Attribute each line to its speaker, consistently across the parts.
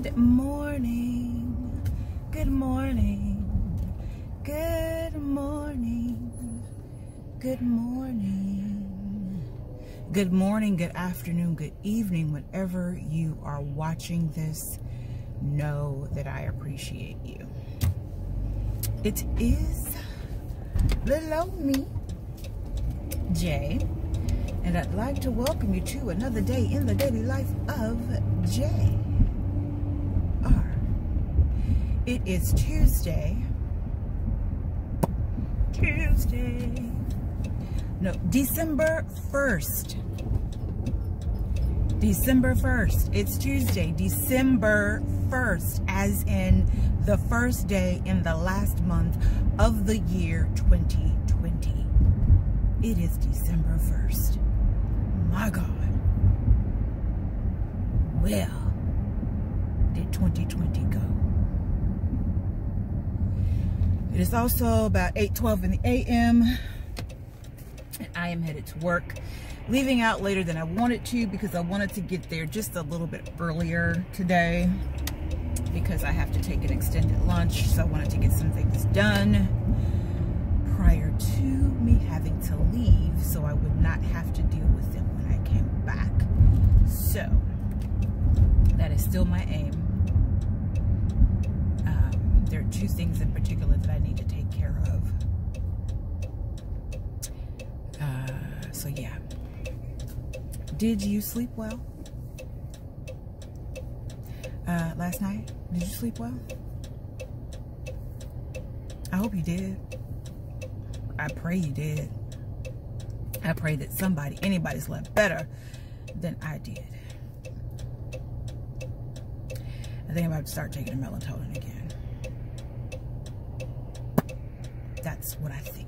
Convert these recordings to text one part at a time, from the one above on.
Speaker 1: Good morning, good morning, good morning, good morning, good morning, good afternoon, good evening, whenever you are watching this. Know that I appreciate you. It is little old me, Jay, and I'd like to welcome you to another day in the daily life of Jay. It is Tuesday. No, December 1st. December 1st. It's Tuesday, December 1st, as in the first day in the last month of the year 2020. It is December 1st. My God. Well, did 2020 go? It is also about 8:12 in the a.m. and I am headed to work, leaving out later than I wanted to because I wanted to get there just a little bit earlier today because I have to take an extended lunch, so I wanted to get some things done prior to me having to leave so I would not have to deal with them when I came back. So that is still my aim. There are two things in particular that I need to take care of. So yeah. Did you sleep well? Last night? Did you sleep well? I hope you did. I pray you did. I pray that anybody slept better than I did. I think I'm about to start taking a melatonin again. That's what I think.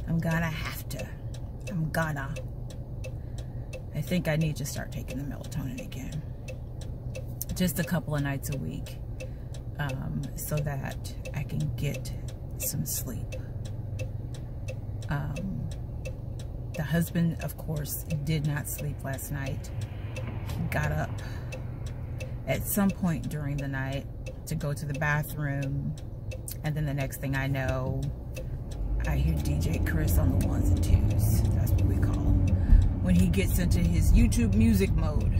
Speaker 1: I'm gonna have to. I think I need to start taking the melatonin again. Just a couple of nights a week. So that I can get some sleep. The husband, of course, did not sleep last night. He got up at some point during the night to go to the bathroom. And then the next thing I know, I hear DJ Chris on the ones and twos. That's what we call him. When he gets into his YouTube music mode,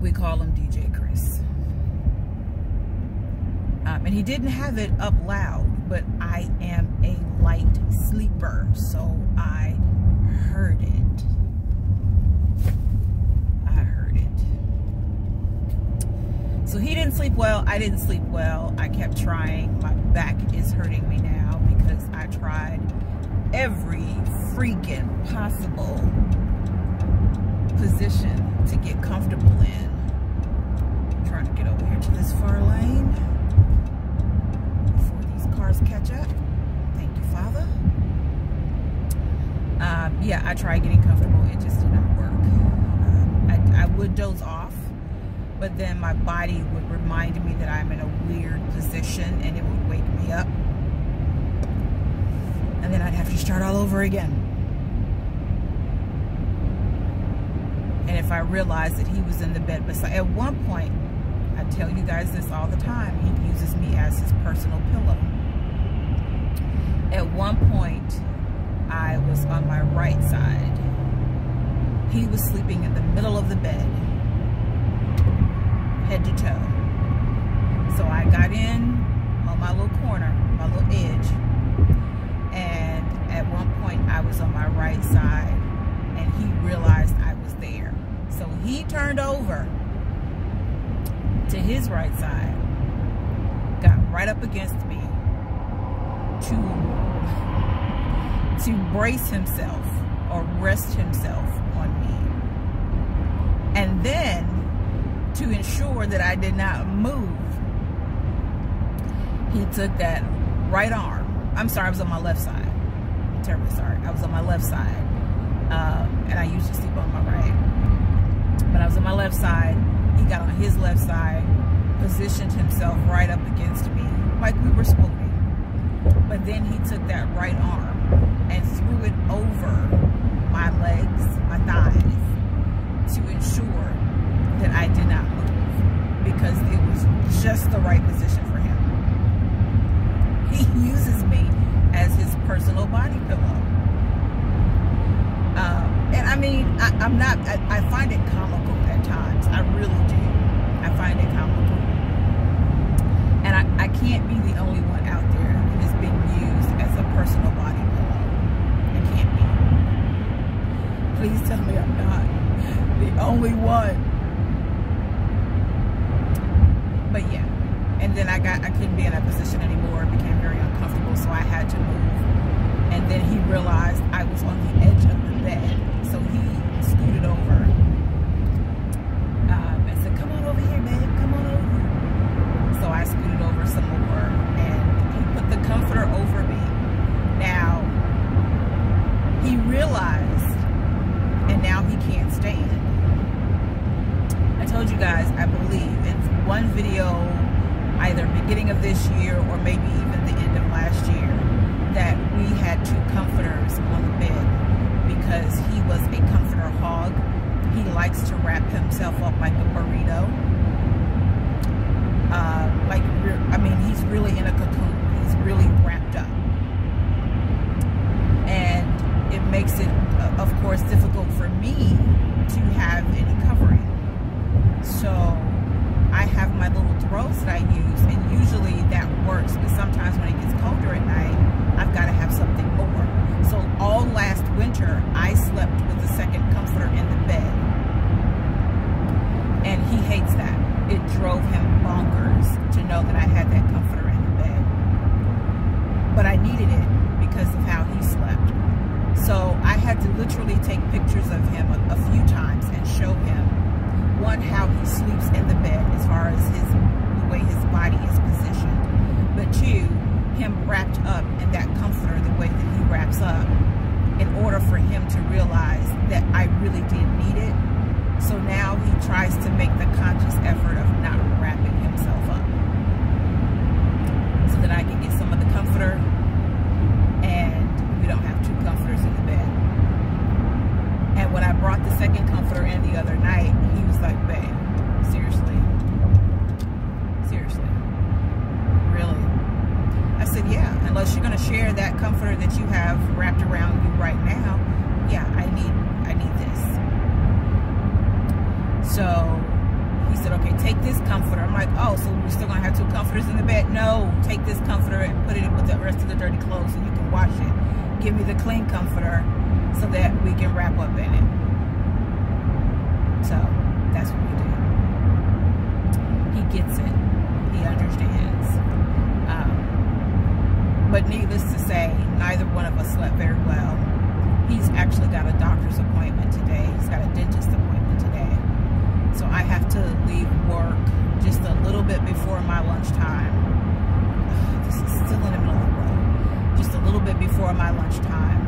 Speaker 1: we call him DJ Chris. And he didn't have it up loud, but I am a light sleeper, so I heard it. So he didn't sleep well, I didn't sleep well. I kept trying. My back is hurting me now because I tried every freaking possible position to get comfortable in. I'm trying to get over here to this far lane before these cars catch up. Thank you, Father. Yeah, I tried getting comfortable. It just did not work. I would doze off, but then my body would remind me that I'm in a weird position and it would wake me up. And then I'd have to start all over again. And if I realized that he was in the bed beside, at one point, I tell you guys this all the time, he uses me as his personal pillow. At one point, I was on my right side. He was sleeping in the middle of the bed, head to toe. So I got in on my little corner, my little edge, and at one point I was on my right side and he realized I was there. So he turned over to his right side, got right up against me to brace himself or rest himself on me. And then, to ensure that I did not move, he took that right arm. I'm sorry, I was on my left side. I'm terribly sorry. I was on my left side. And I usually sleep on my right. But I was on my left side. He got on his left side, positioned himself right up against me, like we were smoking. But then he took that right arm and threw it over my legs, my thighs, to ensure just the right position for him. He uses me as his personal body pillow. And I mean, I find it comical at times. I really do. I find it comical. And I can't be the only one out there that is being used as a personal body pillow. I can't be. Please tell me I'm not the only one. But yeah. And then I couldn't be in that position anymore. It became very uncomfortable, so I had to move. And then he realized I was on the edge of the bed. So he scooted over and said, "Come on over here, babe. Come on over." So I scooted over some more, and he put the comforter over me. Now, he realized, and now he can't stand. I told you guys, I believe, in one video, either beginning of this year or maybe even the end of last year, that we had 2 comforters on the bed because he was a comforter hog. He likes to wrap himself up like a burrito. I mean, he's really in a cocoon. He's really wrapped up. And it makes it, of course, difficult for me to have any covering. So I have my little throws that I use, and usually that works, but sometimes when it gets colder at night, I've got to have something more. So all last winter, I slept with the second comforter in the bed. And he hates that. It drove him bonkers to know that I had that comforter in the bed. But I needed it because of how he slept. So I had to literally take pictures of him a few times and show him, one, how he sleeps in the bed as far as the way his body is positioned. But 2, him wrapped up in that comforter the way that he wraps up, in order for him to realize that I really did need it. So now he tries to make the conscious effort of not wrapping himself up, so that I can get some of the comforter and we don't have 2 comforters in the bed. And when I brought the second comforter in the other night, he was like, "Babe, seriously? Seriously? Really?" I said, "Yeah, unless you're going to share that comforter that you have wrapped around you right now, yeah, I need this." So he said, "Okay, take this comforter." I'm like, "Oh, so we're still going to have 2 comforters in the bed?" "No, take this comforter and put it with the rest of the dirty clothes so you can wash it. Give me the clean comforter so that we can wrap up in it." So that's what we do. He gets it. He understands. But needless to say, neither one of us slept very well. He's actually got a doctor's appointment today. He's got a dentist appointment today. So I have to leave work just a little bit before my lunchtime. This is still in the middle of the road. Just a little bit before my lunchtime.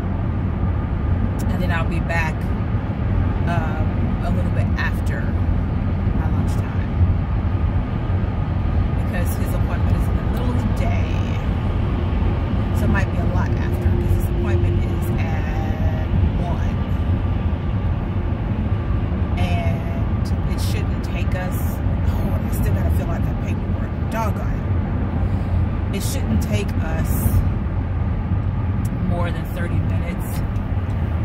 Speaker 1: And then I'll be back a little bit after my lunchtime. Because his appointment is in the middle of the day. So it might be a lot after, because his appointment is at 1. And it shouldn't take us, oh, I still gotta fill out that paperwork. Doggone it. It shouldn't take us more than 30 minutes.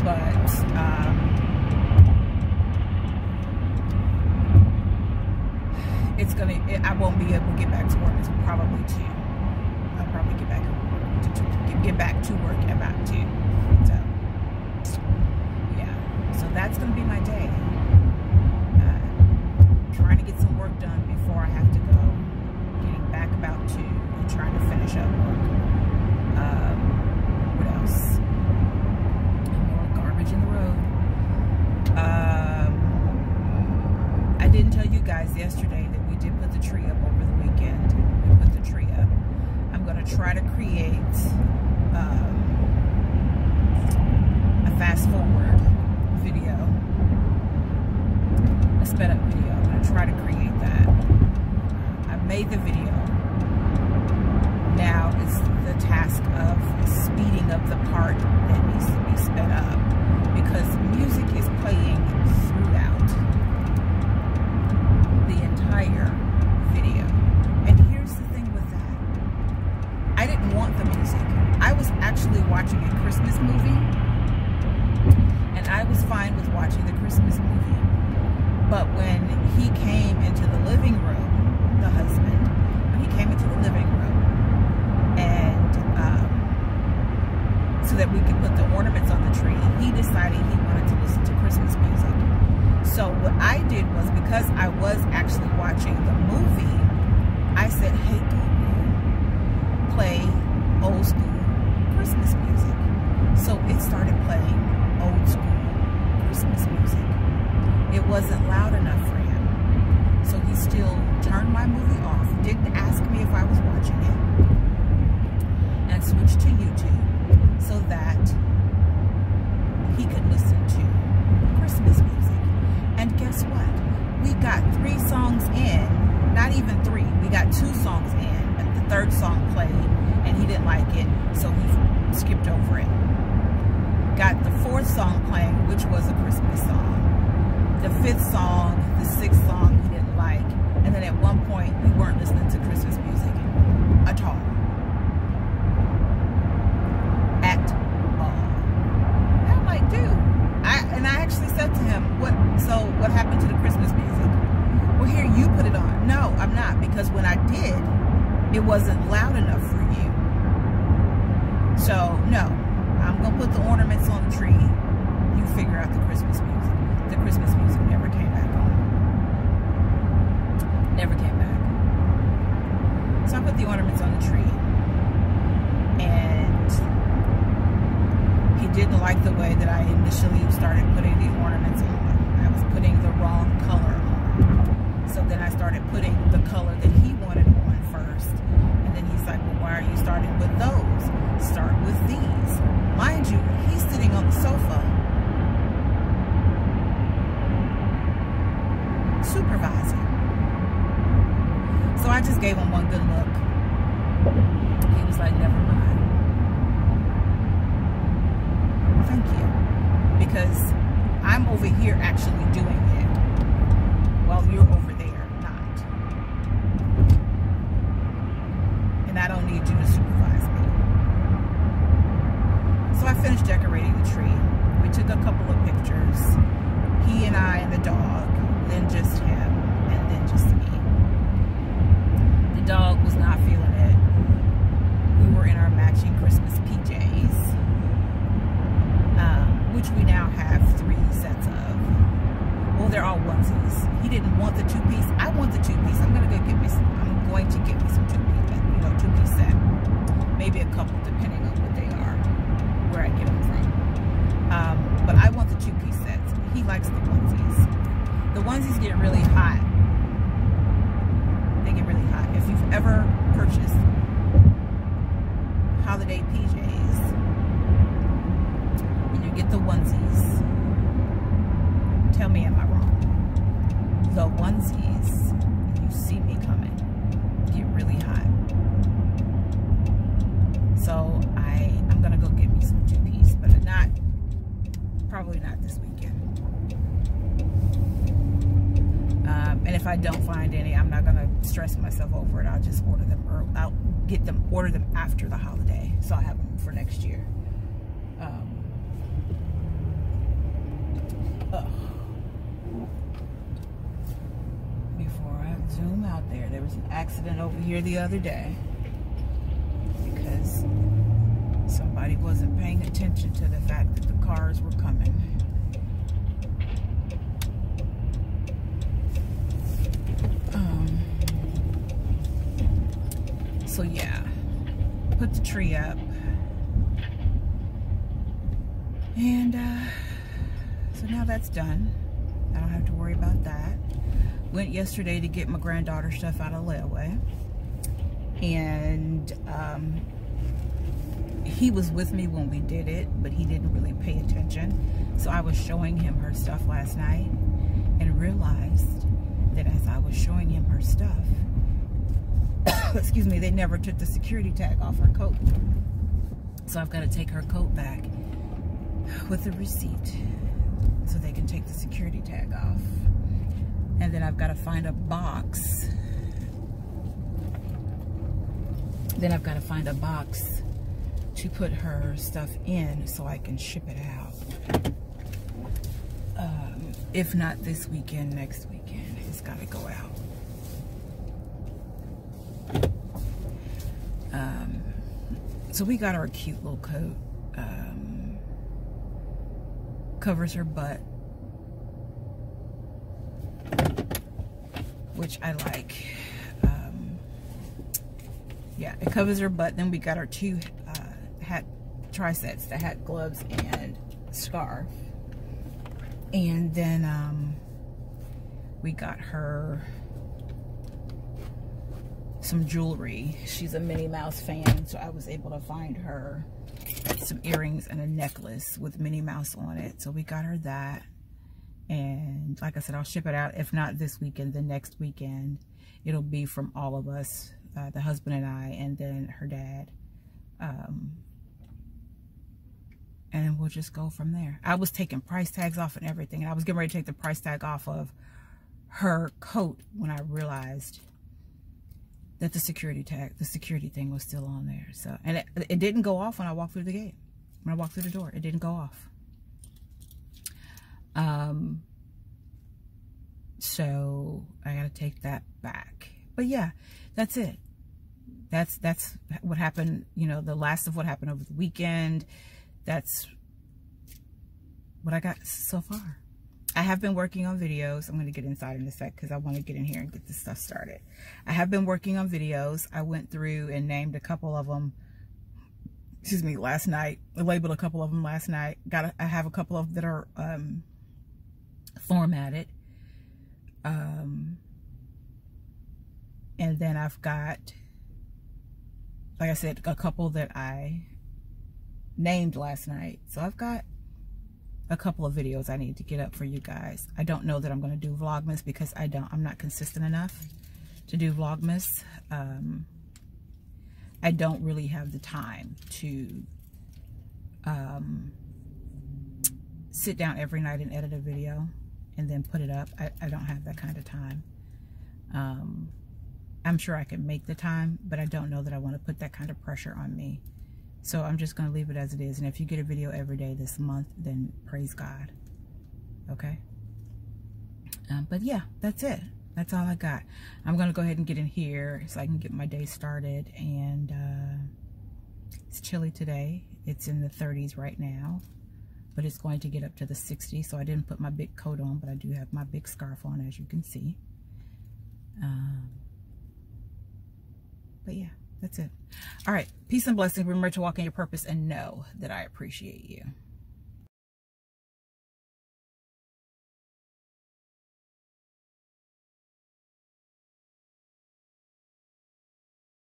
Speaker 1: But, I won't be able to get back to work until probably 2. I'll probably get back to work at about 2. So, yeah. So that's going to be my day. Trying to get some work done before I have to go. Getting back about 2 and trying to finish up work. What else? More garbage in the road. I didn't tell you guys yesterday that we did put the tree up over the weekend. We put the tree up. I'm going to try to create a fast forward video, a sped up video. I'm going to try to create that. I made the video. Now it's the task of speeding up the part that needs to be sped up, because music is playing throughout the entire video. And Christmas movie, and I was fine with watching the Christmas movie. But when he came into the living room, the husband, when he came into the living room, and so that we could put the ornaments on the tree, he decided he wanted to listen to Christmas music. So what I did was, because I was actually watching the movie, I said, hey Google, play old school Christmas music. So it started playing old school Christmas music. It wasn't loud enough for him. So he still turned my movie off, didn't ask me if I was watching it, and switched to YouTube so that he could listen to Christmas music. And guess what? We got 3 songs in, not even 3, we got 2 songs in, and the 3rd song played, and he didn't like it, so he skipped over it. Got the 4th song playing, which was a Christmas song. The 5th song, the 6th song he didn't like, and then at one point we weren't listening to Christmas music at all. At all. And I'm like, dude, and I actually said to him, what happened to the Christmas music? Well, here, you put it on. No, I'm not, because when I did, it wasn't loud enough for you. So, no, I'm going to put the ornaments on the tree. You figure out the Christmas music. The Christmas music never came back on. Never came back. So I put the ornaments on the tree. And he didn't like the way that I initially started putting the ornaments on. I was putting the wrong color on. So then I started putting the color that he wanted on first. And then he's like, well, why are you starting with those? Start with these. Mind you, he's sitting on the sofa supervising. So I just gave him one good look. He was like, never mind. Thank you. Because I'm over here actually doing it while you're over there not. And I don't need you to supervise me. So I finished decorating the tree. We took a couple of pictures. He and I and the dog, then just him, and then just me. The dog was not feeling it. We were in our matching Christmas PJs, which we now have 3 sets of. Well, they're all onesies. He didn't want the 2-piece. I want the 2-piece. I'm going to get me some 2-piece set. Maybe a couple, depending on what they are, where I get them from. But I want the 2-piece sets. He likes the onesies. The onesies get really hot. They get really hot. If you've ever purchased holiday PJs and you get the onesies, tell me, am I wrong? The onesies, you see me coming, get really hot. So I'm gonna go get me some 2-piece, but probably not this weekend. And if I don't find any, I'm not gonna stress myself over it. I'll just order them, or order them after the holiday, so I have them for next year. Before I zoom out there was an accident over here the other day because somebody wasn't paying attention to the fact that the cars were coming. So yeah, put the tree up, and so now that's done. I don't have to worry about that. Went yesterday to get my granddaughter stuff out of layaway, and he was with me when we did it, but he didn't really pay attention. So I was showing him her stuff last night and realized that as I was showing him her stuff, excuse me, they never took the security tag off her coat. So I've got to take her coat back with a receipt so they can take the security tag off. And then I've got to find a box. to put her stuff in so I can ship it out. If not this weekend, next weekend. It's got to go out. So we got our cute little coat. Covers her butt, which I like. Yeah, it covers her butt. Then we got our two hat tri-sets, the hat, gloves, and scarf. And then we got her some jewelry. She's a Minnie Mouse fan, so I was able to find her some earrings and a necklace with Minnie Mouse on it. So we got her that. And like I said, I'll ship it out. If not this weekend, the next weekend. It'll be from all of us, the husband and I, and then her dad. And we'll just go from there. I was taking price tags off and everything. And I was getting ready to take the price tag off of her coat when I realized that the security thing was still on there. So, and it didn't go off when I walked through the gate. When I walked through the door, it didn't go off. So I gotta take that back. But yeah, that's it. That's what happened, you know, the last of what happened over the weekend. That's what I got so far. I have been working on videos. I'm going to get inside in a sec because I want to get in here and get this stuff started. I have been working on videos. I went through and named a couple of them, excuse me, last night. I labeled a couple of them last night. I have a couple of that are formatted. And then I've got, like I said, a couple that I named last night. So I've got a couple of videos I need to get up for you guys. I don't know that I'm going to do Vlogmas because I'm not consistent enough to do Vlogmas. I don't really have the time to sit down every night and edit a video and then put it up. I don't have that kind of time. I'm sure I can make the time, but I don't know that I want to put that kind of pressure on me. So I'm just going to leave it as it is. And if you get a video every day this month, then praise God. Okay? But yeah, that's it. That's all I got. I'm going to go ahead and get in here so I can get my day started. And it's chilly today. It's in the 30s right now. But it's going to get up to the 60s. So I didn't put my big coat on, but I do have my big scarf on, as you can see. But yeah, that's it. All right. Peace and blessings. Remember to walk in your purpose and know that I appreciate you.